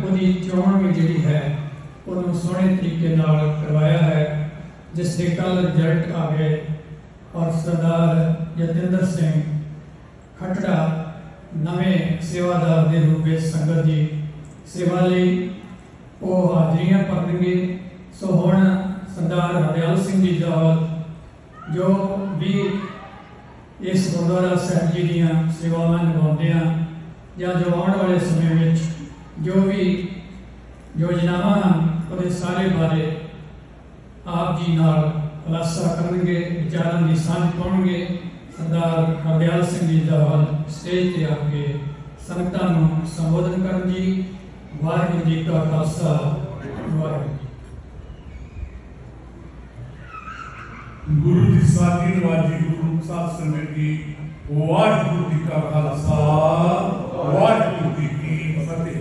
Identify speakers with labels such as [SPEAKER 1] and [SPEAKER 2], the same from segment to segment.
[SPEAKER 1] ਉਹਦੀ ਚੋਣ ਵੀ ਜਿਹੜੀ ਹੈ ਉਹਨੂੰ ਸੋਹਣੇ ਤਰੀਕੇ ਨਾਲ ਕਰਵਾਇਆ ਹੈ, ਜਿਸ ਦੇ ਕੱਲ੍ਹ ਰਿਜ਼ਲਟ ਆ ਗਏ। ਔਰ ਸਰਦਾਰ ਜਤਿੰਦਰ ਸਿੰਘ ਖੱਟੜਾ ਨਵੇਂ ਸੇਵਾਦਾਰ ਦੇ ਰੂਪ ਵਿੱਚ ਸੰਗਤ ਦੀ ਸੇਵਾ ਲਈ ਉਹ ਹਾਜ਼ਰੀਆਂ ਭਰਨਗੇ। ਸੋ ਹੁਣ ਸਰਦਾਰ ਹਰਦਿਆਲ ਸਿੰਘ ਜੀ ਦਾਵਤ ਜੋ ਵੀ ਇਸ ਗੁਰਦੁਆਰਾ ਸਾਹਿਬ ਜੀ ਦੀਆਂ ਸੇਵਾਵਾਂ ਨਿਭਾਉਂਦੇ ਆ ਜਾਂ ਜੋ ਆਉਣ ਵਾਲੇ ਸਮੇਂ ਵਿੱਚ ਜੋ ਵੀ ਯੋਜਨਾਵਾਂ ਹਨ ਉਹਦੇ ਸਾਰੇ ਬਾਰੇ ਆਪ ਜੀ ਨਾਲ ਖੁਲਾਸਾ ਕਰਨਗੇ, ਵਿਚਾਰਾਂ ਦੀ ਸਾਂਝ ਪਾਉਣਗੇ। ਸਰਦਾਰ ਹਰਦਿਆਲ ਸਿੰਘ ਜੀ ਦਾਵਤ ਸਟੇਜ ਤੇ ਆ ਕੇ ਸੰਗਤਾਂ ਨੂੰ ਸੰਬੋਧਨ ਕਰਨ ਜੀ। ਵਾਹਿਗੁਰੂ ਜੀ ਕਾ ਖਾਲਸਾ, ਵਾਹਿਗੁਰੂ ਜੀ।
[SPEAKER 2] गुरु की साथी नवाजी गुरु साहब समय की वाहिगुरु जी का खालसा, वाहिगुरु जी की फतेह।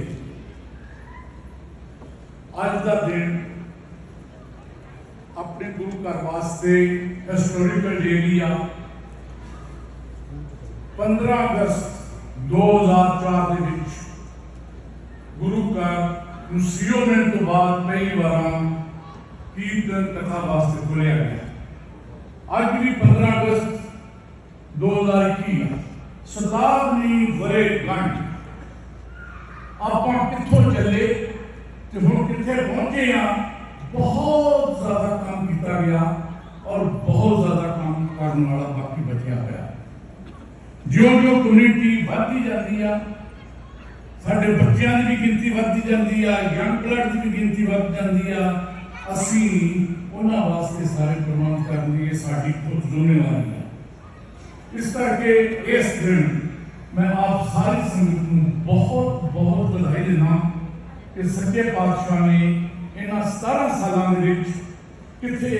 [SPEAKER 2] आज का दिन अपने गुरु घर वास्ते हिस्टोरिकल डे लिया। 15 अगस्त 2004 के विच गुरु घर सीओमेंट तो बाद पहली बार कीर्तन कथा वास्ते खोलिया गया। आज भी 15 अगस्त 2021 शताब्दी वर्षगांठ आप कितों चले तो हम कितने पहुंचे हैं। बहुत ज्यादा काम किया गया और बहुत ज्यादा काम करने वाला बाकी बचा गया। जो जो कम्यूनिटी बढ़ती जाती है, साडे बच्चों की भी गिनती बढ़ती जाती है, यंग ब्लड की भी गिनती बढ़ जाती है। असी उन्होंने वास्ते सारे प्रमाण करने साड़ी खुद जिम्मेवारी है। इस करके इस दिन मैं आप सारी संगत को बहुत बहुत बधाई देना कि सच्चे पातशाह ने इन्होंने 17 सालों कितने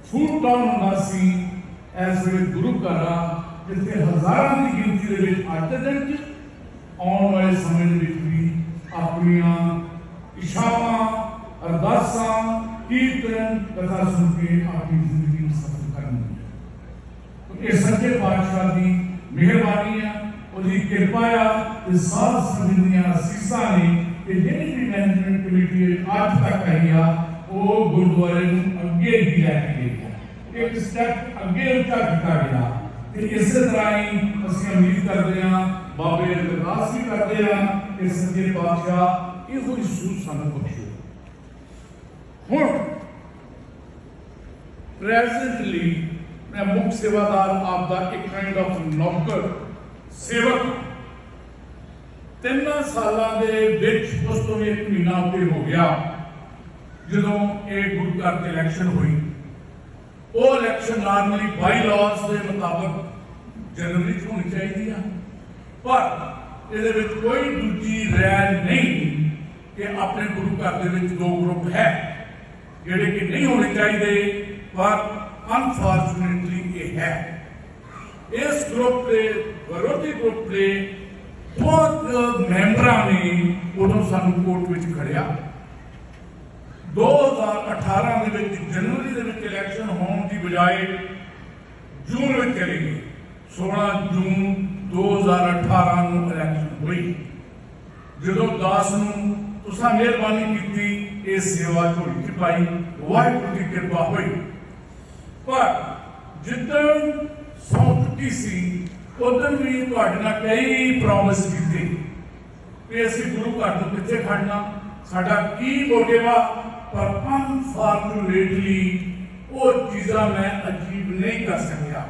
[SPEAKER 2] फूड टाउन होंदा सी, इस वे गुरु घर जिथे हजारों की गिनती अज के दिन आने वाले समय भी अपनिया इच्छावां अरदासा कीर्तन कथा सुन के अपनी जिंदगी में सफल करनी। तो ये सच्चे पातशाह की मेहरबानी है, उसकी कृपा है, साल संबंधियां असीसा ने कि जिहड़ी भी मैनेजमेंट कमेटी आज तक आई है वो गुरुद्वारे अगे ही लैके गई है। एक स्टैप अगे उच्चा किया गया। तो इस तरह ही असं उम्मीद करते हैं, बाबे अरदास भी करते हैं कि सच्चे पातशाह इहो ही सूझ सानू बख्शो। हुण प्रेजेंटली मैं मुख्य सेवादार आपका एक काइंड ऑफ नौकर सेवक 3 सालों के विच उस तो 1 महीना उत्ते हो गया जो एक गुरु घर की इलैक्शन हुई। वो इलैक्शन नॉर्मली बाई लॉज के मुताबिक जनवरी होनी चाहिए, पर ये कोई दूजी राय नहीं कि अपने गुरु घर के 2 ग्रुप है जिहड़े कि नहीं होने चाहिए, पर अनफॉर्चुनेटली ये है। इस ग्रुप के विरोधी ग्रुप के बहुत मैंबरां ने उदों सानू कोर्ट में खड़िया। 2018 के जनवरी के इलैक्शन होने की बजाय जून में चली गई। 16 जून 2018 को इलैक्शन हुई। जो 10 तुसां मेहरबानी की सेवा झोली च पाई, वाहिगुरू की कृपा हुई। पर जिदन सौ चुकी सी उदन भी तुहाडे नाल कई प्रॉमिस कीते कि असीं गुरु घर तो पिछे खड़ना, साडा की मोटिव आ, पर अनफॉर्चुनेटली वो चीज़ां मैं अचीव नहीं कर सकिया।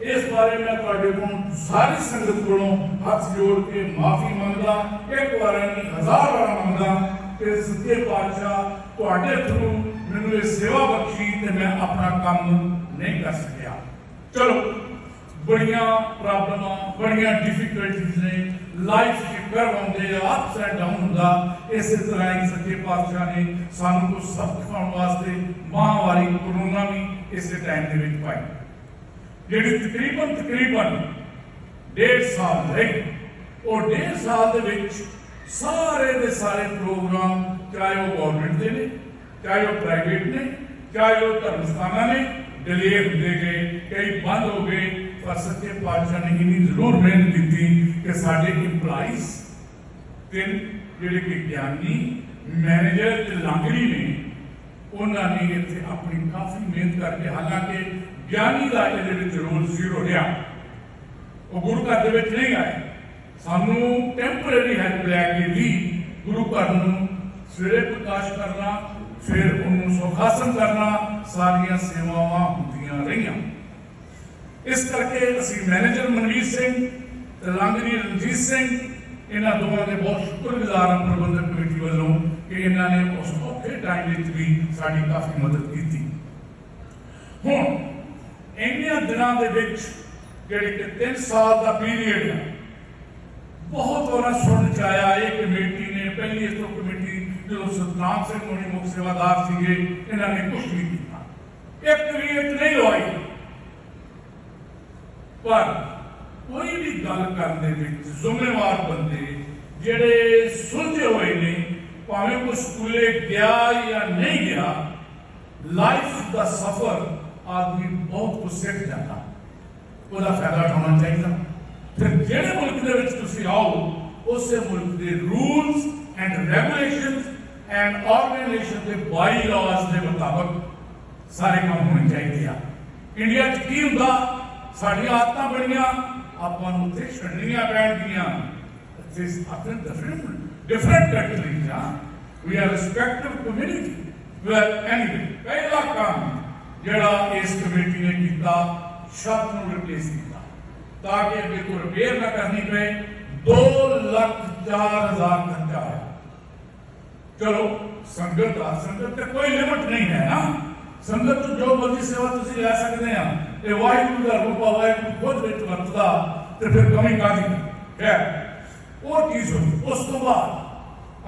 [SPEAKER 2] इस बारे में तुहाडे कोलों सारी संगत कोलों हाथ जोड़ के माफी मंगदा, एक बार नहीं 1000 बार मंगदा कि सच्चे पातशाह तुहाडे थ्रू मैनूं ये सेवा बख्शी ते मैं अपना काम नहीं कर सकिया। चलो बड़ियां प्रॉब्लमां बड़ियां डिफिकल्टीज ने लाइफ के कर्व आउंदे, अप्स एंड डाउन हुंदा। इस तरह ही सच्चे पातशाह ने सानू को सबक खाने वास्ते महामारी कोरोना भी इस टाइम के विच पाई, जिहड़ी तकरीबन 1.5 साल रही। और 1.5 साल के विच सारे दे सारे प्रोग्राम, चाहे वो गवर्नमेंट के ने, चाहे वो प्राइवेट ने, चाहे वो धर्मस्थाना ने, डिले होते गए, कई बंद हो गए। पर सच्चे पातशाह ने इन्नी जरूर मेहनत की कि साढ़े इंप्लाइज तीन जिहड़े कि ज्ञानी मैनेजर ते लांगरी ने उन्होंने इत्थे अपनी काफ़ी मेहनत करके, हालांकि ज्ञानी का ये रोल जीरो रहा, वो गुरु घर दे विच नहीं आए, सानू टैंपरेरी हैल्प लैके भी गुरु घर नूं सवेरे प्रकाश करना, फिर उन्होंने सुखासन करना, सारिया सेवावां होंदियां रहियां। इस करके असीं मैनेजर मनवीर सिंह ते लांगरी रणजीत सिंह इन्हां दोवां दे बहुत शुक्रगुजार हां प्रबंधक कमेटी वालों कि इन्होंने उस औखे टाइम विच भी साडी काफ़ी मदद की। हुण इन्हां दिनां दे विच जिहड़े कि 3 साल का पीरीयड है, बहुत बार सुन च आया ये कमेटी ने पहली इस कमेटी जो सतनाम सिंह होनी मुख सेवादार थे, इन्होंने कुछ नहीं किया, एक क्रिएट नहीं लवाई, पर कोई भी गल करने जिम्मेवार बंदे जेडे सुलझे हुए ने, भावें कोई स्कूले गया या नहीं गया, लाइफ का सफर आदमी बहुत कुछ सीख जाता, उसका फायदा उठाना चाहिए। फिर जेडे मुल्क दे विच तुसीं आओ, उस मुल्क के rules and regulations and organization के बाई लॉज के मुताबिक सारे काम होने चाहिए। इंडिया च की हुंदा, साडियां आदतां बड़ियां आपां नूं उत्थे छड्डणियां पैणगियां। Different countries we are respective community well anyway. पहला काम जिहड़ा इस कमेटी ने कीता, छत नूं रिप्लेस किया ताकि अगे कोई रिपेयर ना करनी पे। 2,04,000 खर्चा है। चलो संगत का संगत का कोई लिमिट नहीं है ना, संगत तो जो मर्जी सेवा तुसी ले सकते हैं। ये वाहिगुरू का रूप वाहिगुरू खुद विच वरतदा ते फिर कमी कादी है वो चीज होगी। उस तो बाद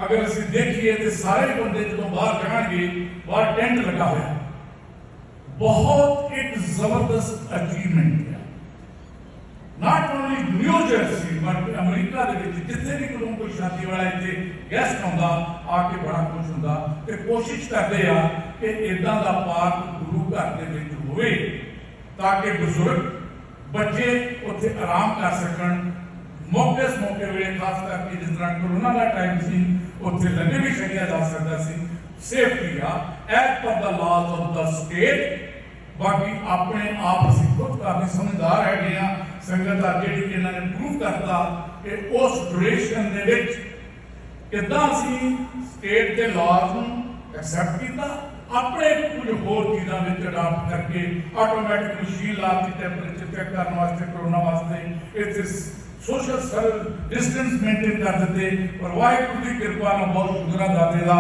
[SPEAKER 2] अगर असीं देखिए तो सारे बंदे जो बाहर जाएंगे, बाहर टेंट लगा हुआ है, बहुत एक जबरदस्त अचीवमेंट है। Not only new Jersey but America जितने भी कोई शादी वाला इतने गेस्ट आंदा आके बड़ा खुश होंदा ते कोशिश करते हैं कि इदां दा पार्क गुरु घर दे विच होवे ताकि बुजुर्ग बच्चे उत्थे आराम कर सकन। मौके वे खास करके जिस तरह कोरोना का टाइम सी, उत्थे लंगर भी छकिया जा सकता सी, safety as per the laws of the state. बाकी अपने आप असीं खुद काफी समझदार है। संगत जी इन्होंने प्रूव करता कि उस ड्यूरेशन दे विच किदां असीं स्टेट के लॉज नूं एक्सेप्ट किया, अपने कुछ होर चीज़ों में अडॉप्ट करके ऑटोमैटिक मशीन लाती टैंपरेचर चेक करने वास्ते, कोरोना वास्ते इतने सोशल डिस्टेंस मेंटेन कर देते। और वाहिगुरू की कृपा नाल बहुत शुक्र अदा का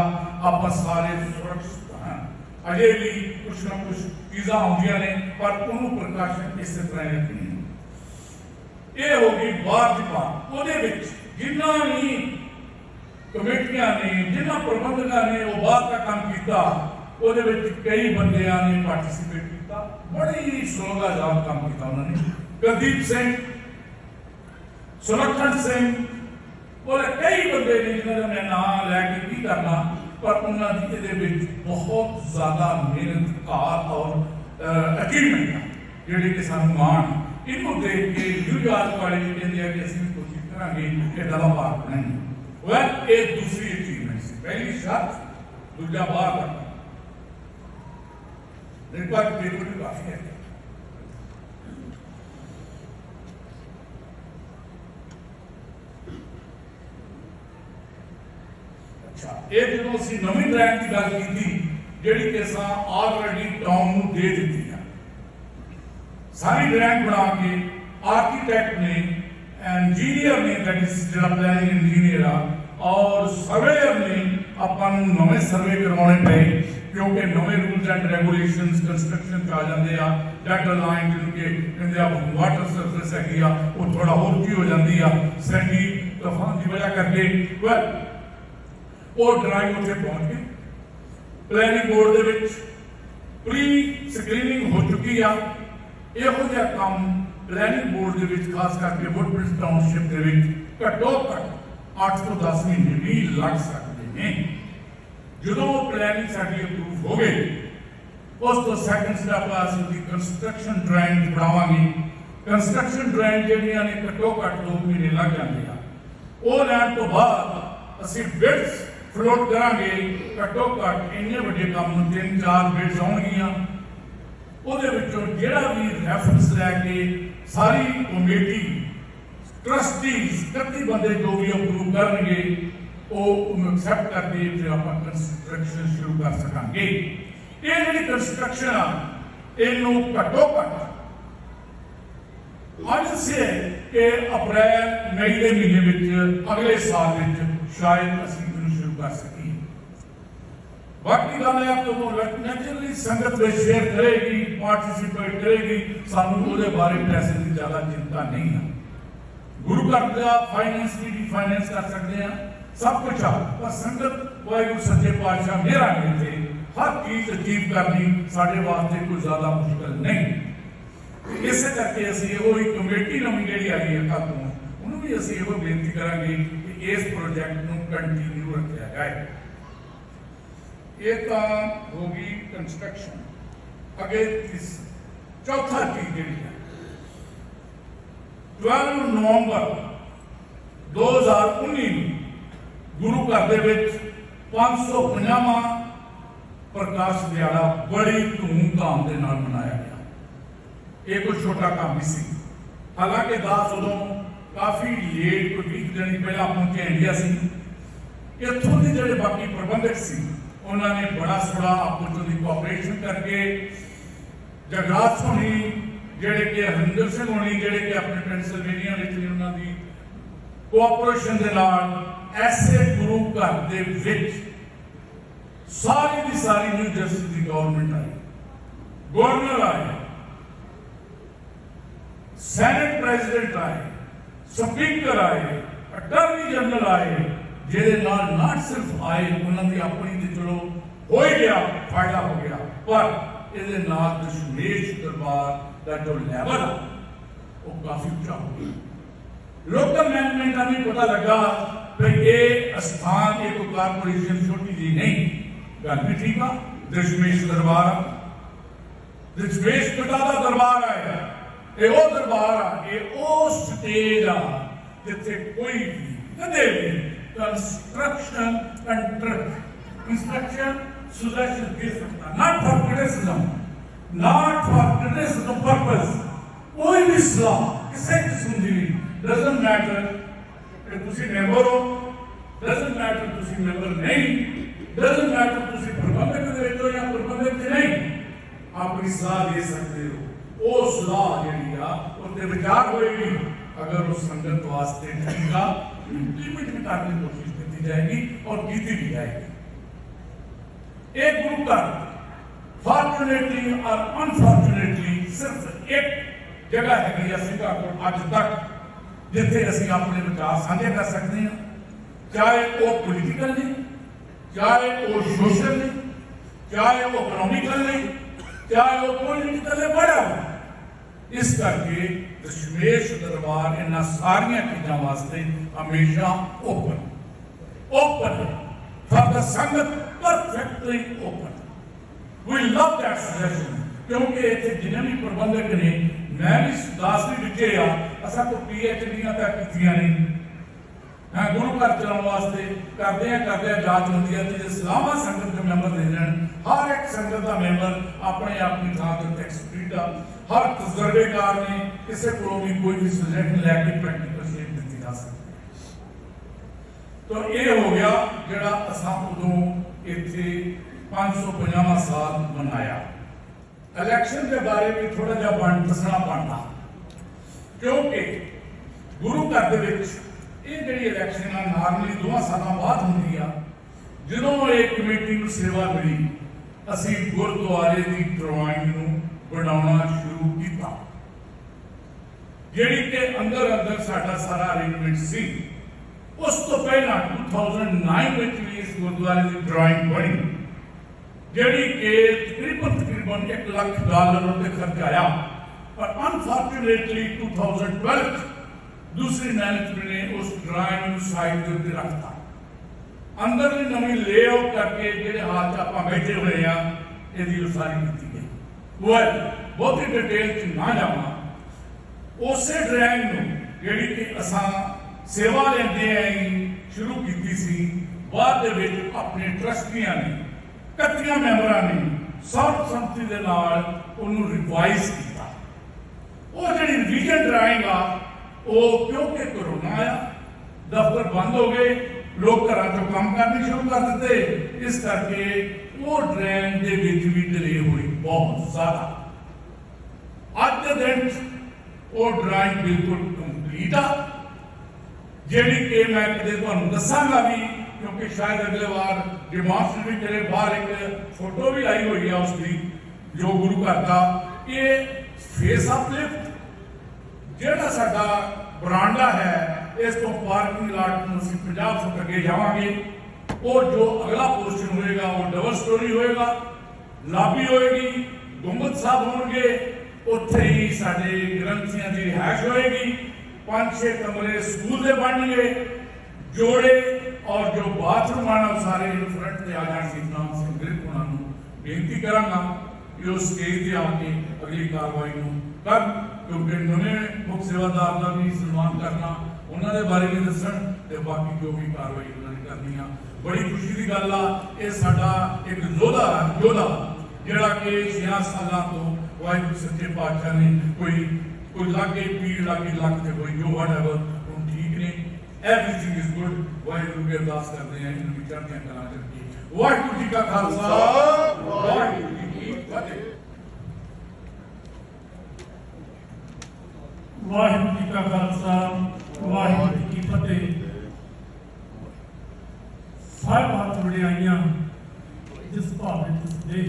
[SPEAKER 2] आप सारे सुरक्षित हैं। अजे भी कुछ ना कुछ चीज़ां आउंदियां ने, पर उन्होंने प्रकाशन इस तरह रखनी। ये होगी बाहर की बात, वो जिन्ना भी कमेटियां ने, जिन्ना प्रबंधकों ने वो बाहर का काम किया, वो कई बंदियां ने पार्टिसिपेट किया, बड़ी शोभायाब काम किया उन्होंने। कुलदीप सिंह, सुलक्षण सिंह और कई बंदे ने जिन्होंने मैं नाम लैके की करना, पर उन्होंने बहुत ज्यादा मेहनत कार और अचीवमेंट है जी कि सानू मान। इनू देख के न्यूयॉर्क वाले भी कहते हैं कि असं कोशिश करेंगे इदा का पार्क बनाएंगे। वह एक दूसरी अचीवमेंट से पहली शर्त, दूजा बाहर करना, पेपर भी काफी है। एक जो असीं नवीं ड्राइंग की गल की जिहड़ी कि असां ऑलरेडी टाउन नूं दे दित्ती है। सारी ड्राइंग बना के आर्कीटैक्ट ने, इंजीनियर ने, दैट इज जिहड़ा प्लानिंग इंजीनियर और सर्वेयर ने आपां नूं नवें सर्वे करवाने पे, क्योंकि नवे रूल्स एंड रेगुलेशंस कंस्ट्रक्शन आ जाते हैं। डेड लाइन जिनके कहते वाटर सरफेस हैगी वो थोड़ा होर की हो जाती है सैंडी तूफान की वजह करके। वो ड्राइंग उत्थे पहुंच गई। प्लैनिंग बोर्ड दे विच प्री स्क्रीनिंग हो चुकी है। इहो जिहा काम प्लैनिंग बोर्ड दे विच खास करके वुडब्रिज टाउनशिप दे विच घट्टो घट 8 तो 10 महीने भी लग सकते हैं। जो प्लैनिंग साडी अप्रूव हो गई, उस तो सैकेंड स्टैप असीं कंस्ट्रक्शन ड्राइंग बनावांगे। कंस्ट्रक्शन ड्राइंग जिहड़ियां ने घट्टो घट 2 महीने लग जाते हैं। वो लैण तो बाद ਅਸੀਂ ਬਿਡਸ ਫਲੋਟ ਕਰਾਂਗੇ, ਘੱਟੋ ਘੱਟ ਇੰਨੇ ਵੱਡੇ ਕੰਮ ਨੂੰ 3-4 ਬਿਡਸ ਆਉਣਗੀਆਂ। ਉਹਦੇ ਵਿੱਚੋਂ ਜਿਹੜਾ ਵੀ ਰੈਫਰੈਂਸ ਲੈ ਕੇ ਸਾਰੀ ਕਮੇਟੀ ਟਰਸਟੀਜ਼ 31 ਬੰਦੇ ਜੋ ਵੀ ਅਪਰੂਵ ਕਰਨਗੇ ਉਹ ਉਹਨੂੰ ਐਕਸੈਪਟ ਕਰਕੇ ਫਿਰ ਆਪਾਂ ਕੰਸਟਰਕਸ਼ਨ ਸ਼ੁਰੂ ਕਰ ਸਕਾਂਗੇ। ਇਹ ਜਿਹੜੀ ਕੰਸਟਰਕਸ਼ਨ ਆ ਇਹਨੂੰ ਘੱਟੋ ਘੱਟ ਅੱਜ ਸੇ ਕਿ ਅਪ੍ਰੈਲ ਮਈ ਦੇ ਮਹੀਨੇ ਵਿੱਚ ਅਗਲੇ ਸਾਲ ਵਿੱਚ ਸ਼ਾਇਦ ਅਸੀਂ ਇਹਨੂੰ ਸ਼ੁਰੂ ਕਰ ਸਕੀਏ। ਬਾਕੀ ਗੱਲ ਹੈ ਕਿ ਉਹ ਨੈਚੁਰਲੀ ਸੰਗਤ ਵਿੱਚ ਸ਼ੇਅਰ ਕਰੇਗੀ, ਪਾਰਟਿਸਿਪੇਟ ਕਰੇਗੀ, ਸਾਨੂੰ ਉਹਦੇ ਬਾਰੇ ਪੈਸੇ ਦੀ ਜ਼ਿਆਦਾ ਚਿੰਤਾ ਨਹੀਂ ਹੈ। ਗੁਰੂ ਘਰ ਦਾ ਫਾਈਨੈਂਸ ਵੀ ਫਾਈਨੈਂਸ ਕਰ ਸਕਦੇ ਆ, ਸਭ ਕੁਝ ਆ, ਪਰ ਸੰਗਤ ਵਾਹਿਗੁਰੂ ਸੱਚੇ ਪਾਤਸ਼ਾਹ ਮੇਰਾ ਤੇ ਹਰ ਚੀਜ਼ ਅਚੀਵ ਕਰਨੀ ਸਾਡੇ ਵਾਸਤੇ ਕੋਈ ਜ਼ਿਆਦਾ ਮੁਸ਼ਕਲ ਨਹੀਂ। ਇਸੇ ਕਰਕੇ ਅਸੀਂ ਇਹੋ ਹੀ ਕਮੇਟੀ ਨਵੀਂ ਜਿਹੜੀ ਆਈ ਹੈ ਕੱਲ੍ਹ ਤੋਂ ਉਹਨੂੰ ਵੀ ਅਸੀਂ ਇਹੋ ਬੇਨਤੀ ਕਰਾਂਗੇ ਕਿ ਇਸ ਪ੍ਰੋਜੈਕਟ ਨੂੰ ਕੰਟੀਨਿਊ ਰੱਖਿਆ ਜਾਏ। ਇਹ ਤਾਂ ਹੋ ਗਈ ਕੰਸਟਰਕਸ਼ਨ। ਅੱਗੇ ਚੌਥਾ ਚੀਜ਼ ਜਿਹੜੀ ਹੈ 12 ਨਵੰਬਰ 2019 ਨੂੰ ਗੁਰੂ ਘਰ ਦੇ ਵਿੱਚ 550ਵਾਂ ਪ੍ਰਕਾਸ਼ ਦਿਹਾੜਾ ਬੜੀ ਧੂਮਧਾਮ ਦੇ ਨਾਲ ਮਨਾਇਆ ਗਿਆ। ਇਹ ਕੋਈ ਛੋਟਾ ਕੰਮ ਨਹੀਂ ਸੀ। ਹਾਲਾਂਕਿ ਦਾਸ ਉਦੋਂ ਕਾਫੀ ਲੇਟ, ਕੋਈ 20 ਦਿਨ ਪਹਿਲਾਂ ਪਹੁੰਚੇ ਇੰਡੀਆ ਸੀ। ਇੱਥੋਂ ਦੇ ਜਿਹੜੇ ਬਾਕੀ ਪ੍ਰਬੰਧਕ ਸੀ ਉਹਨਾਂ ਨੇ ਬੜਾ ਸੋਹਣਾ ਆਪਸ ਵਿੱਚ ਕੋਆਪਰੇਸ਼ਨ ਕਰਕੇ ਜਗਰਾਜ ਹੋਣੀ, ਜਿਹੜੇ ਕਿ ਹਰਿੰਦਰ ਸਿੰਘ ਹੋਣੀ, ਜਿਹੜੇ ਕਿ ਆਪਣੇ ਪੈਨਸਿਲਵੇਨੀਆ ਵਿੱਚ ਨੇ, ਉਹਨਾਂ ਦੀ ਕੋਆਪਰੇਸ਼ਨ ਦੇ ਨਾਲ ਐਸੇ ਗੁਰੂ ਘਰ ਦੇ ਵਿੱਚ ਸਾਰੀ ਦੀ ਸਾਰੀ ਨਿਊ ਜਰਸੀ ਦੀ ਗਵਰਨਮੈਂਟ ਆਈ, ਗਵਰਨਰ ਆਏ, ਸੈਨੇਟ ਪ੍ਰੈਜ਼ੀਡੈਂਟ ਆਏ, ਸਪੀਕਰ ਆਏ, ਅਟਾਰਨੀ ਜਨਰਲ ਆਏ, ਜਿਹਦੇ ਨਾਲ ਨਾ ਸਿਰਫ ਆਏ ਉਹਨਾਂ ਦੀ ਆਪਣੀ ਤੇ ਚਲੋ ਹੋ ਹੀ ਗਿਆ, ਫਾਇਦਾ ਹੋ ਗਿਆ, ਪਰ ਇਹਦੇ ਨਾਲ ਦਸ਼ਮੇਸ਼ ਦਰਬਾਰ ਦਾ ਜੋ ਲੈਵਲ ਆ ਉਹ ਕਾਫੀ ਉੱਚਾ ਹੋ ਗਿਆ। ਲੋਕਲ ਮੈਨੇਜਮੈਂਟ ਨੂੰ ਵੀ ਪਤਾ ਲੱਗਾ ਕਿ ਇਹ ਅਸਥਾਨ ਇੱਕ ਕਾਰਪੋਰੇਸ਼ਨ ਛੋਟੀ ਜੀ ਨਹੀਂ, ਗੱਲ ਵੀ ਠੀਕ ਆ, ਦਸ਼ਮੇਸ਼ ਦਰਬਾਰ ਆ, ਦਸ਼ਮੇਸ਼ ਪਿਤਾ ਦਾ ਦਰਬਾਰ ਆ, ਇਹ ਉਹ ਦਰਬਾਰ ਆ, ਇਹ ਉਹ ਸਟੇਜ ਆ ਜਿੱਥੇ ਕੋਈ ਵੀ ਕਦੇ ਵੀ ਕੰਸਟਰਕਸ਼ਨ ਸੁਜੈਸ਼ਨ ਦੇ ਸਕਦਾ, not for criticism, not for criticism purpose, ਕੋਈ ਵੀ ਸਲਾਹ ਕਿਸੇ ਕਿਸਮ ਦੀ ਨਹੀਂ, doesn't matter ਕਿ ਤੁਸੀਂ ਮੈਂਬਰ ਹੋ, doesn't matter ਤੁਸੀਂ ਮੈਂਬਰ ਨਹੀਂ, doesn't matter ਤੁਸੀਂ ਪ੍ਰਬੰਧਕ ਦੇ ਵਿੱਚ ਹੋ ਜਾਂ ਪ੍ਰਬੰਧਕ ਚ ਨਹੀਂ, ਆਪਣੀ ਸਲਾਹ ਦੇ ਸਕਦੇ ਹੋ। ਉਹ ਸਲਾਹ ਜਿਹੜੀ ਆ ਉਹਦੇ ਵਿਚਾਰ ਹੋਏਗੀ, ਅਗਰ ਉਹ ਸੰਗਤ ਵਾਸਤੇ ਠੀਕ ਆ ਇੰਪਲੀਮੈਂਟ ਵੀ ਕਰਨ ਦੀ ਕੋਸ਼ਿਸ਼ ਕੀਤੀ ਜਾਏਗੀ ਔਰ ਕੀਤੀ ਵੀ ਜਾਏਗੀ। ਇਹ ਗੁਰੂ ਘਰ ਫਾਰਚੂਨੇਟਲੀ ਔਰ ਅਨਫਾਰਚੂਨੇਟਲੀ ਸਿਰਫ ਇੱਕ ਜਗ੍ਹਾ ਹੈਗੀ ਆ ਸਿੰਘਾਂ ਕੋਲ ਅੱਜ ਤੱਕ ਜਿੱਥੇ ਅਸੀਂ ਆਪਣੇ ਵਿਚਾਰ ਸਾਂਝੇ ਕਰ ਸਕਦੇ ਹਾਂ, ਚਾਹੇ ਉਹ ਪੋਲੀਟੀਕਲ ਨੇ, ਚਾਹੇ ਉਹ ਸੋਸ਼ਲ ਨੇ, ਚਾਹੇ ਉਹ ਇਕਨੋਮਿਕਲ ਨੇ, ਚਾਹੇ ਉਹ ਪੋਲੀਟੀਕਲ ਨੇ, ਬੜਾ ਇਸ ਕਰਕੇ ਦਸ਼ਮੇਸ਼ ਦਰਬਾਰ ਇਹਨਾਂ ਸਾਰੀਆਂ ਚੀਜ਼ਾਂ ਵਾਸਤੇ ਹਮੇਸ਼ਾ ਓਪਨ ਹੈ for the sangat, perfectly open. We love that suggestion, ਕਿਉਂਕਿ ਇੱਥੇ ਜਿੰਨੇ ਵੀ ਪ੍ਰਬੰਧਕ ਨੇ, ਮੈਂ ਵੀ ਦਾਸ ਵੀ ਵਿੱਚੇ ਆ, ਅਸਾਂ ਕੋ PhDਆਂ ਤਾਂ ਕੀਤੀਆਂ ਨਹੀਂ, ਗੁਰੂ ਘਰ ਚਲਾਉਣ ਵਾਸਤੇ ਕਰਦੇ ਆ ਜਾਂਚ ਹੁੰਦੀ ਹੈ ਤੇ ਸਲਾਮਾ ਸੰਗਤ ਦੇ ਮੈਂਬਰ ਦੇ ਦੇਣ, ਹਰ ਇੱਕ ਸੰਗਤ ਦਾ ਮੈਂਬਰ ਆਪਣੇ ਆਪਣੀ ਥਾਂ ਤੇ ਐਕਸਪਰਟ ਆ, ਹਰ ਤਜਰਬੇਕਾਰ ਨੇ, ਕਿਸੇ ਕੋਲੋਂ ਵੀ ਕੋਈ ਵੀ ਸੁਜੈਸ਼ਨ ਲੈ ਕੇ ਪ੍ਰੈਕਟੀਕਲ ਸ਼ੇਪ ਦਿੱਤੀ ਜਾ ਸਕਦੀ। ਤਾਂ ਇਹ ਹੋ ਗਿਆ ਜਿਹੜਾ ਅਸਾਂ ਉਦੋਂ ਇੱਥੇ 550ਵਾਂ ਸਾਲ ਮਨਾਇਆ। ਇਲੈਕਸ਼ਨ ਦੇ ਬਾਰੇ ਵੀ ਥੋੜਾ ਜਿਹਾ ਦੱਸਣਾ ਬਣਦਾ, ਕਿਉਂਕਿ ਗੁਰੂ ਘਰ ਦੇ ਵਿੱਚ ਇਹ ਜਿਹੜੀ ਇਲੈਕਸ਼ਨ ਆ ਨਾਰਮਲੀ 2 ਸਾਲਾਂ ਬਾਅਦ ਹੁੰਦੀ ਆ। ਜਦੋਂ ਇਹ ਕਮੇਟੀ ਨੂੰ ਸੇਵਾ ਮਿਲੀ, ਅਸੀਂ ਗੁਰਦੁਆਰੇ ਦੀ ਡਰਾਇੰਗ ਨੂੰ ਬਣਾਉਣਾ ਸ਼ੁਰੂ ਕੀਤਾ, ਜਿਹੜੀ ਕਿ ਅੰਦਰ ਸਾਡਾ ਸਾਰਾ ਅਰੇਂਜਮੈਂਟ ਸੀ। ਉਸ ਤੋਂ ਪਹਿਲਾਂ 2009 ਵਿੱਚ ਵੀ ਇਸ ਗੁਰਦੁਆਰੇ ਦੀ ਡਰਾਇੰਗ ਬਣੀ, ਜਿਹੜੀ ਕਿ ਤਕਰੀਬਨ $1 ਲੱਖ ਉੱਤੇ ਖਰਚ ਆਇਆ, ਪਰ ਅਨਫਾਰਚੂਨੇਟਲੀ 2012 दूसरी मैनेजमेंट ने उस ड्राइंग ਨੂੰ ਸਾਈਡ ਦੇ ਉੱਤੇ ਰੱਖਤਾ। ਅੰਦਰ ਵੀ ਨਵੀਂ ਲੇਆਊਟ ਕਰਕੇ ਜਿਹੜੇ ਹਾਲ 'ਚ ਆਪਾਂ ਬੈਠੇ ਹੋਏ ਆ ਇਹਦੀ ਉਸਾਰੀ ਕੀਤੀ ਗਈ। ਬਹੁਤੀ ਡਿਟੇਲ 'ਚ ਨਾ ਜਾਵਾਂ, ਉਸੇ ਡਰਾਇੰਗ ਨੂੰ ਜਿਹੜੀ ਕਿ ਅਸਾਂ ਸੇਵਾ ਲੈਂਦੇ ਆਂ शुरू की सी, बाद दे विच अपने ट्रस्टियां ने 31 मैंबरां ने सर्वसम्मति दे नाल उहनूं रिवाइज किया। वो जिहड़ी रिवीजन ड्राइंग आ वो क्योंकि कोरोना आया, दफ्तर बंद हो गए, लोग घरां चों काम करने शुरू कर दिते, इस करके वो ड्राइंग दे विच भी डिले हुई बहुत ज़्यादा। अज के दिन वो ड्राइंग बिल्कुल कंप्लीट आ, जिहड़ी कि मैं कदे तुहानूं दस्सांगा भी, क्योंकि शायद अगले बार डिमांस्ट्रेट भी करे। बाहर एक फोटो भी आई हुई है उसकी, जो गुरु घर का ये फेस अपलिफ्ट जिहड़ा साडा बरांडा है, इस तो पार्किंग लाट में ਅਸੀਂ 50 फुट अगे जावांगे। वो जो अगला पोर्शन होएगा वो डबल स्टोरी होएगा, लाबी होएगी, गुंबद साहब होंगे, उत्थे ही साडे ग्रंथियां की रिहाइश होएगी, 5-6 कमरे स्कूल के बनणगे, जोड़े और जो बाथरूम आना सारे फ्रंट से आ जाएंगे। नाम संग्रहित उन्होंने बेनती करांगा कि उस स्टेज से आके अगली कार्रवाई कर, क्योंकि नवें मुख सेवादार का भी सम्मान करना, उन्होंने बारे भी दसन, तो बाकी जो भी कार्रवाई उन्होंने करनी आ। बड़ी खुशी की गल आ, ये साडा एक योद्धा जिहड़ा कि 6 सालों तो वाहिगुरू सच्चे पातशाह ने कोई लागे पीड़ लागे लग से कोई जो वटएवर हम ठीक ने, एवरीथिंग इज गुड। वाहिगुरू की अरदास करते हैं इनकी चढ़तियां कला करके। वाहिगुरू जी का खालसा, वाहिगुरू जी की फतेह।
[SPEAKER 3] वाहिगुरू जी का खालसा, वाहिगुरू जी की फतेह। सारे हाथ वडियाइयां जिस भावे जिस दे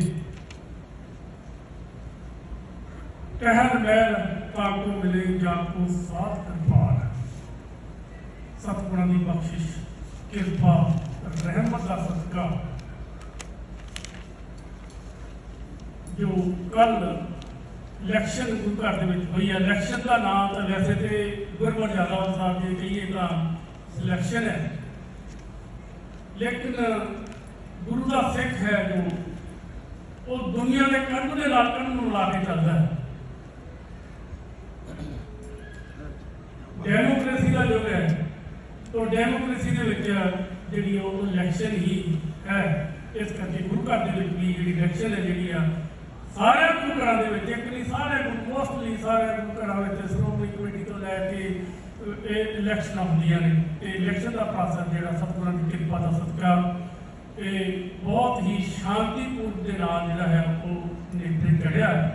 [SPEAKER 3] कहन मैल काको मिले जाको साथ कृपाल। सतगुणां दी बख्शिश, किरपा, रहमत का सदका जो कल इलैक्शन गुरु घर हुई है। इलैक्शन का नाम तो वैसे तो गुरमर्यादा अनुसार जे कहिए तो सिलैक्शन है, लेकिन गुरु का सिख है जो वो दुनिया के कंध के नाल कंध मिला के चलता है। डेमोक्रेसी का युग है, तो डेमोक्रेसी के जी इलैक्शन ही है। इस करके गुरु घर के भी जी इलैक्शन है जी सारे गुरु घर एक नहीं सारे मोस्टली सारे गुरु घर श्रोमणी कमेटी तो लैके इलैक्शन होंदियां ने। इलैक्शन का प्रोसैस जो सतगुरां की किरपा का सदका बहुत ही शांतिपूर्ण के नाल जो है वो नेतृत्व चढ़िया है।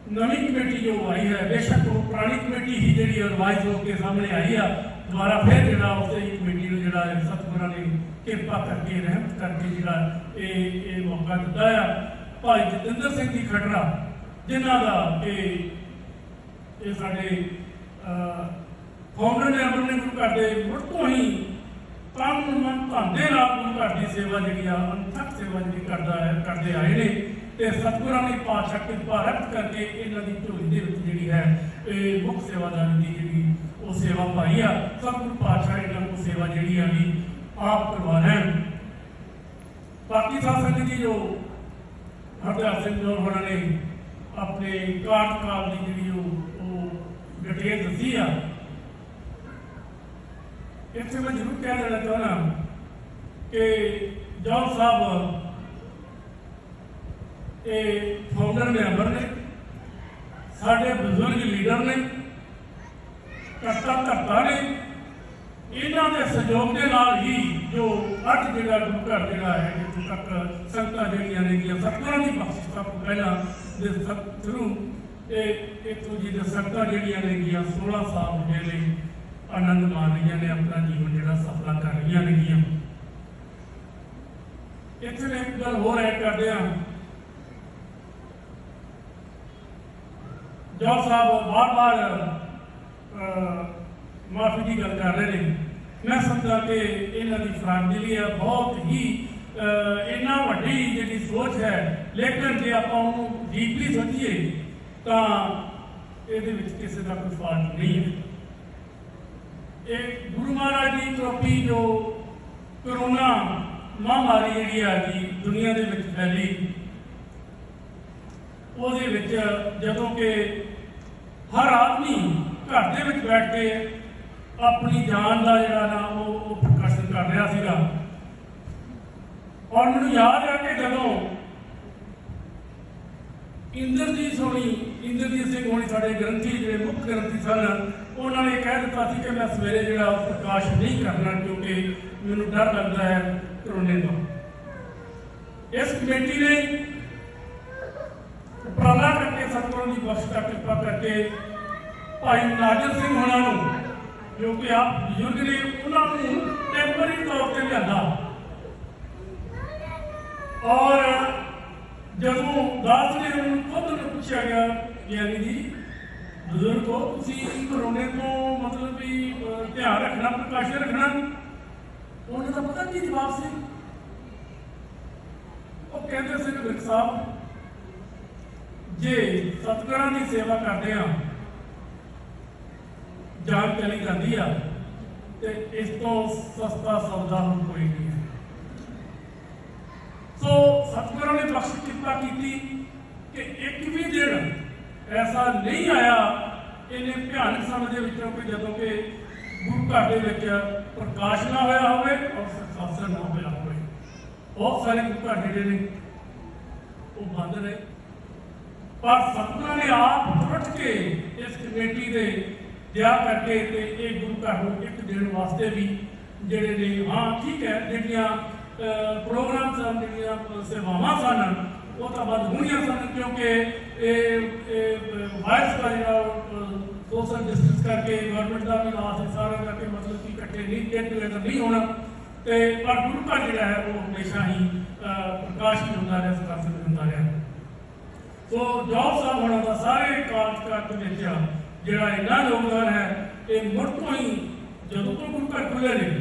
[SPEAKER 3] नवी कमेटी जो आई है, बेशक वो पुरानी कमेटी ही जी रिवाइज होकर सामने आई है, दोबारा फिर जो उस कमेटी को जो सतगुरां ने किरपा करके रहमत करके जो मौका दिता है। भाई जतिंदर सिंह जी खटड़ा जिन्हों का साढ़े फाउंडर ने अपने गुरु घर के मुड़ तो ही तन मन धन के नाल गुरु घर की सेवा जी अनथक सेवा जी करते आए ने, तो सतगुरां ने पातशाह किरपा रखत करके इन्हों की झोली के जी है मुख सेवादारी की जी वो सेवा पाई आ। सतगुरु पातशाह इन्हों को सेवा जी भी आप करवा रहे हैं। बाकी साथ जी जो हरदयाल सिंह जो उन्होंने अपने कार्यकाल की जी डिटेल दसी आ, इतने मैं जरूर कह देना चाहना कि जौहर साहब ये फाउंडर मैंबर ने, साढ़े बुजुर्ग लीडर ने, करता धरता ने, इन्हों के सहयोग के नाल ही जो अठ जगह गुरु घर जो है जितों तक संगत जी सतगुरां की बख्शिश सब पहला थ्रू इतों जी संगत जी 16 साल हो गए आनंद मान रही ने, अपना जीवन जो सफला कर रही ने। इतने एक गल होर ऐड करते हैं, जौहर साहब बार बार माफी की गल कर रहे हैं। मैं समझा कि इन्हों की फरामदिली है बहुत ही इन्ना वड्डी जी सोच है, लेकिन जो आप डीपली सोचिए तो ये किसी का कोई फॉल्ट नहीं है। एक गुरु महाराज की ट्रॉफी जो कोरोना महामारी जी आ गई दुनिया के फैली, वो जदों कि हर आदमी घर के बैठ के ਆਪਣੀ ਜਾਨ ਦਾ ਜਿਹੜਾ ਨਾ ਉਹ ਪ੍ਰਕਾਸ਼ਨ ਕਰ ਰਿਹਾ ਸੀਗਾ। ਔਰ ਮੈਨੂੰ ਯਾਦ ਹੈ ਕਿ ਜਦੋਂ ਇੰਦਰਜੀਤ ਸਿੰਘ ਹੋਣੀ ਸਾਡੇ ਗ੍ਰੰਥੀ ਜਿਹੜੇ ਮੁੱਖ ਗ੍ਰੰਥੀ ਸਨ, ਉਹਨਾਂ ਨੇ ਕਹਿ ਦਿੱਤਾ ਸੀ ਕਿ ਮੈਂ ਸਵੇਰੇ ਜਿਹੜਾ ਪ੍ਰਕਾਸ਼ ਨਹੀਂ ਕਰਨਾ ਕਿਉਂਕਿ ਮੈਨੂੰ ਡਰ ਲੱਗਦਾ ਹੈ ਕਰੋਨੇ ਤੋਂ। ਇਸ ਕਮੇਟੀ ਨੇ ਉਪਰਾਲਾ ਕਰਕੇ ਸਤਿਗੁਰਾਂ ਦੀ ਬਖਸ਼ਿਸ਼ ਕਿਰਪਾ ਕਰਕੇ ਭਾਈ ਨਾਜਰ ਸਿੰਘ ਹੋਣਾ ਨੂੰ, ਜੋ ਕਿ ਆਪ ਬਜ਼ੁਰਗ ਨੇ, ਉਹਨਾਂ ਨੂੰ ਟੈਂਪਰੇਰੀ ਤੌਰ ਤੇ ਲਿਆਂਦਾ। ਔਰ ਜਦੋਂ ਦਾਸ ਨੇ ਉਹਨੂੰ ਖੁਦ ਨੂੰ ਪੁੱਛਿਆ ਗਿਆ, ਗਿਆਨੀ ਜੀ ਬਜ਼ੁਰਗ ਹੋ, ਤੁਸੀਂ ਕਰੋਨੇ ਤੋਂ ਮਤਲਬ ਵੀ ਧਿਆਨ ਰੱਖਣਾ, ਪ੍ਰਕਾਸ਼ਨ ਰੱਖਣਾ, ਉਹਨਾਂ ਦਾ ਪਤਾ ਕੀ ਜਵਾਬ ਸੀ? ਉਹ ਕਹਿੰਦੇ ਸੀ ਵਿਰਕ ਸਾਹਿਬ, ਜੇ ਸਤਿਗੁਰਾਂ ਦੀ ਸੇਵਾ ਕਰਦੇ ਆ, ਜਾਨ ਚਲੀ ਜਾਂਦੀ ਆ, ਤੇ ਇਸ ਤੋਂ ਸਸਤਾ ਸੌਦਾ ਹੁਣ ਕੋਈ ਨਹੀਂ ਹੈ। ਸੋ ਸਤਿਗੁਰਾਂ ਨੇ ਬਖਸ਼ ਕਿਰਪਾ ਕੀਤੀ ਕਿ ਇੱਕ ਵੀ ਦਿਨ ਐਸਾ ਨਹੀਂ ਆਇਆ ਇਹਨੇ ਭਿਆਨਕ ਸਮੇਂ ਦੇ ਵਿੱਚੋਂ ਕਿ ਜਦੋਂ ਕਿ ਗੁਰੂ ਘਰ ਦੇ ਵਿੱਚ ਪ੍ਰਕਾਸ਼ ਨਾ ਹੋਇਆ ਹੋਵੇ ਔਰ ਸਤਸੰਗ ਨਾ ਹੋਇਆ ਹੋਵੇ। ਬਹੁਤ ਸਾਰੇ ਗੁਰੂ ਘਰ ਜਿਹੜੇ ਨੇ ਉਹ ਬੰਦ ਰਹੇ, ਪਰ ਸਤਿਗੁਰਾਂ ਨੇ ਆਪ ਉੱਠ ਕੇ ਇਸ ਕਮੇਟੀ ਦੇ ਦਿਆ ਕਰਕੇ ਤੇ ਇਹ ਗੁਰੂ ਘਰ ਨੂੰ ਇੱਕ ਦਿਨ ਵਾਸਤੇ ਵੀ ਜਿਹੜੇ ਨੇ, ਹਾਂ ਠੀਕ ਹੈ, ਜਿਹੜੀਆਂ ਪ੍ਰੋਗਰਾਮ ਸਨ, ਜਿਹੜੀਆਂ ਸੇਵਾਵਾਂ ਸਨ, ਉਹ ਤਾਂ ਬੰਦ ਹੋਣੀਆਂ ਸਨ ਕਿਉਂਕਿ ਇਹ ਵਾਇਰਸ ਦਾ ਜਿਹੜਾ ਸੋਸ਼ਲ ਡਿਸਟੈਂਸ ਕਰਕੇ ਗਵਰਨਮੈਂਟ ਦਾ ਵੀ ਲਾਸ ਹੈ, ਸਾਰਾ ਕਰਕੇ ਮਤਲਬ ਕਿ ਇਕੱਠੇ ਨਹੀਂ, ਗੈਟ ਟੂਗੇਦਰ ਨਹੀਂ ਹੋਣਾ। ਤੇ ਪਰ ਗੁਰੂ ਘਰ ਜਿਹੜਾ ਹੈ ਉਹ ਹਮੇਸ਼ਾ ਹੀ ਪ੍ਰਕਾਸ਼ ਵੀ ਹੁੰਦਾ ਰਿਹਾ, ਸਤਸੰਗ ਵੀ ਹੁੰਦਾ ਰਿਹਾ। ਸੋ ਜੋਬ ਸਾਹਿਬ ਹੋਣਾ ਦਾ ਸਾਰੇ ਕਾਰਜਕਾਰਤ ਵਿੱਚ ਜਿਹੜਾ ਇੰਨਾ ਯੋਗਦਾਨ ਹੈ, ਇਹ ਮੁੜ ਤੋਂ ਹੀ ਜਦੋਂ ਤੋਂ ਗੁਰੂ ਘਰ ਖੁੱਲ੍ਹੇ ਨੇ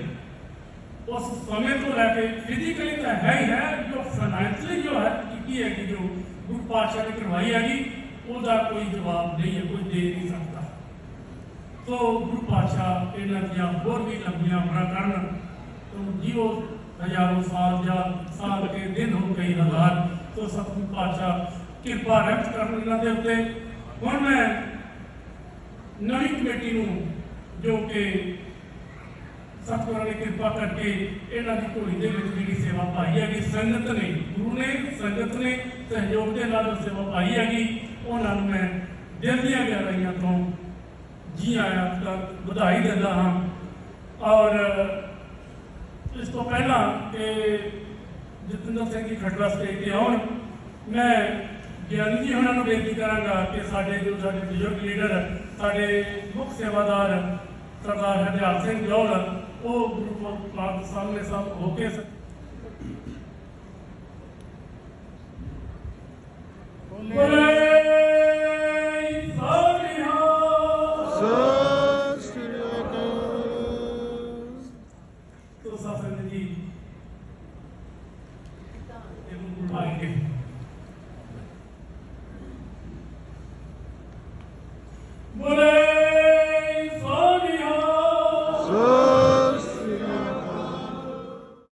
[SPEAKER 3] ਉਸ ਸਮੇਂ ਤੋਂ ਲੈ ਕੇ ਫਿਜ਼ੀਕਲੀ ਤਾਂ ਹੈ ਹੀ ਹੈ, ਜੋ ਫਾਈਨੈਂਸ਼ਲੀ ਜੋ ਹੈ ਕੀ ਹੈਗੀ, ਜੋ ਗੁਰੂ ਪਾਤਸ਼ਾਹ ਨੇ ਕਰਵਾਈ ਹੈਗੀ, ਉਹਦਾ ਕੋਈ ਜਵਾਬ ਨਹੀਂ ਹੈ, ਕੋਈ ਦੇ ਨਹੀਂ ਸਕਦਾ। ਸੋ ਗੁਰੂ ਪਾਤਸ਼ਾਹ ਇਹਨਾਂ ਦੀਆਂ ਹੋਰ ਵੀ ਲੰਬੀਆਂ ਉਮਰਾਂ ਕਰਨ, ਜੀਵੋ ਹਜ਼ਾਰੋਂ ਸਾਲ ਜਾਂ ਸਾਲ ਕੇ ਦਿਨ ਹੋ ਗਈ ਹਜ਼ਾਰ। ਸੋ ਸਤਿਗੁਰੂ ਪਾਤਸ਼ਾਹ ਕਿਰਪਾ ਰੱਖ ਕਰਨ ਇਹਨਾਂ ਦੇ ਉੱਤੇ। ਹੁਣ ਮੈਂ ਨਵੀਂ ਕਮੇਟੀ ਨੂੰ, ਜੋ ਕਿ ਸਤਿਗੁਰਾਂ ਨੇ ਕਿਰਪਾ ਕਰਕੇ ਇਹਨਾਂ ਦੀ ਢੋਲੀ ਦੇ ਵਿੱਚ ਜਿਹੜੀ ਸੇਵਾ ਪਾਈ ਹੈਗੀ, ਸੰਗਤ ਨੇ, ਗੁਰੂ ਨੇ, ਸੰਗਤ ਨੇ ਸਹਿਯੋਗ ਦੇ ਨਾਲ ਸੇਵਾ ਪਾਈ ਹੈਗੀ, ਉਹਨਾਂ ਨੂੰ ਮੈਂ ਦਿਲ ਦੀਆਂ ਗਹਿਰਾਈਆਂ ਤੋਂ ਜੀ ਆਇਆਂ ਦਾ ਵਧਾਈ ਦਿੰਦਾ ਹਾਂ। ਔਰ ਇਸ ਤੋਂ ਪਹਿਲਾਂ ਕਿ ਜਤਿੰਦਰ ਸਿੰਘ ਜੀ ਖਟੜਾ ਸਟੇਜ ਤੇ ਆਉਣ, ਮੈਂ ਗਿਆਨੀ ਜੀ ਉਹਨਾਂ ਨੂੰ ਬੇਨਤੀ ਕਰਾਂਗਾ ਕਿ ਸਾਡੇ ਬਜ਼ੁਰਗ ਲੀਡਰ, ਸਾਡੇ ਮੁੱਖ ਸੇਵਾਦਾਰ ਸਰਦਾਰ ਹਰਦਿਆਲ ਸਿੰਘ ਜੌਹਲ, ਉਹ ਗੁਰੂ ਪਾਕ ਸਾਹਮਣੇ ਸਭ ਹੋ ਕੇ बोले